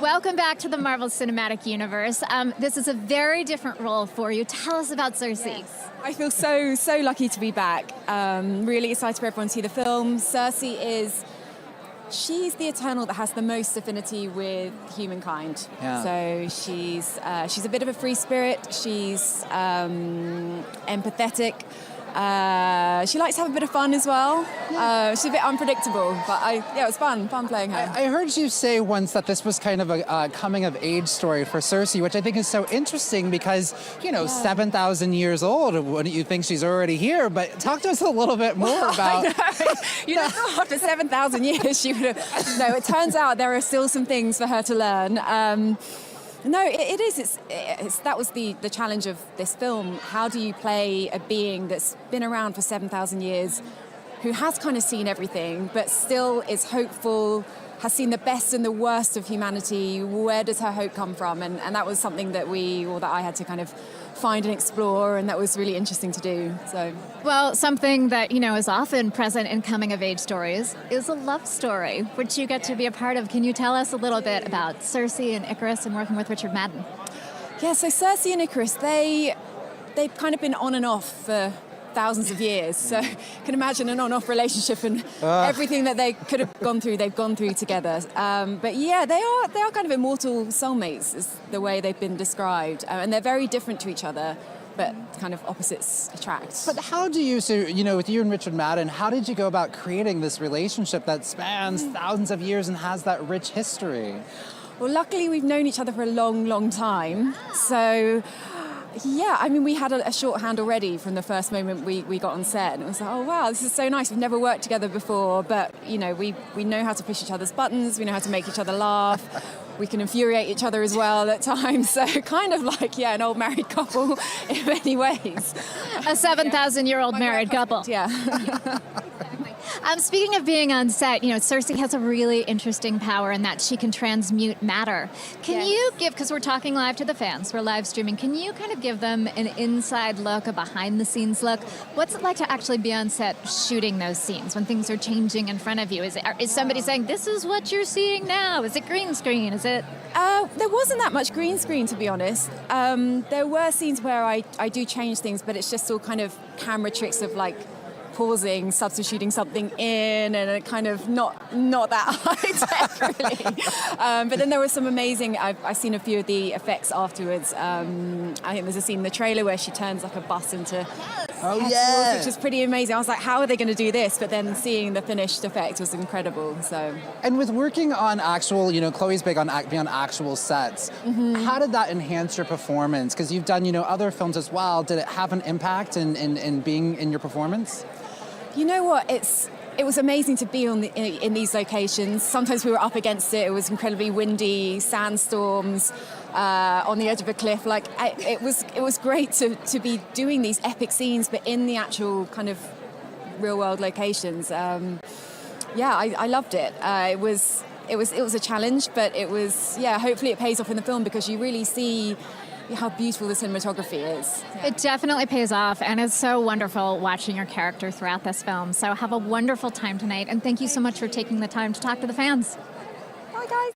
Welcome back to the Marvel Cinematic Universe. This is a very different role for you. Tell us about Sersi. Yes. I feel so lucky to be back. Really excited for everyone to see the film. Sersi she's the Eternal that has the most affinity with humankind. Yeah. So she's a bit of a free spirit. She's empathetic. She likes to have a bit of fun as well. She's a bit unpredictable, but it was fun playing her. I heard you say once that this was kind of a coming-of-age story for Sersi, which I think is so interesting because, 7,000 years old, wouldn't you think she's already here? But talk to us a little bit more about... After 7,000 years, she would have... No, it turns out there are still some things for her to learn. No, it is. That was the challenge of this film. How do you play a being that's been around for 7,000 years, who has kind of seen everything, but still is hopeful, has seen the best and the worst of humanity? Where does her hope come from? And that was something that I had to kind of find and explore, and that was really interesting to do. So, well, something that is often present in coming-of-age stories is a love story, which you get to be a part of. Can you tell us a little bit about Sersi and Icarus and working with Richard Madden? Yeah, so Sersi and Icarus, they've kind of been on and off for thousands of years. So you can imagine an on-off relationship, and everything that they could have gone through, they've gone through together. But yeah, they are kind of immortal soulmates, is the way they've been described. And they're very different to each other, but kind of opposites attract. But how do you, with you and Richard Madden, how did you go about creating this relationship that spans thousands of years and has that rich history? Well, luckily we've known each other for a long time. So... yeah, I mean, we had a shorthand already from the first moment we got on set. And it was like, oh, wow, this is so nice. We've never worked together before, but, we know how to push each other's buttons. We know how to make each other laugh. We can infuriate each other as well at times. So kind of like, an old married couple in many ways. A 7,000-year-old married couple. Yeah. Speaking of being on set, Sersi has a really interesting power in that she can transmute matter. Can you give, because we're talking live to the fans, we're live streaming, can you kind of give them an inside look, a behind-the-scenes look? What's it like to actually be on set shooting those scenes when things are changing in front of you? Is somebody saying, this is what you're seeing now? Is it green screen? Is it... there wasn't that much green screen, to be honest. There were scenes where I do change things, but it's just all kind of camera tricks of like pausing, substituting something in, and it kind of not that high tech really. But then there was some amazing. I've seen a few of the effects afterwards. I think there's a scene in the trailer where she turns like a bus into petals, which is pretty amazing. I was like, how are they going to do this? But then seeing the finished effect was incredible. So, and with working on actual, Chloe's big on being on actual sets. How did that enhance your performance? Because you've done, other films as well. Did it have an impact in being in your performance? You know what? It was amazing to be in these locations. Sometimes we were up against it. It was incredibly windy, sandstorms, on the edge of a cliff. It was great to be doing these epic scenes, but in the actual kind of real world locations. I loved it. It was a challenge, but it was hopefully it pays off in the film because you really see how beautiful the cinematography is. It definitely pays off, and it's so wonderful watching your character throughout this film. So have a wonderful time tonight, and thank you so much for taking the time to talk to the fans. Bye, guys.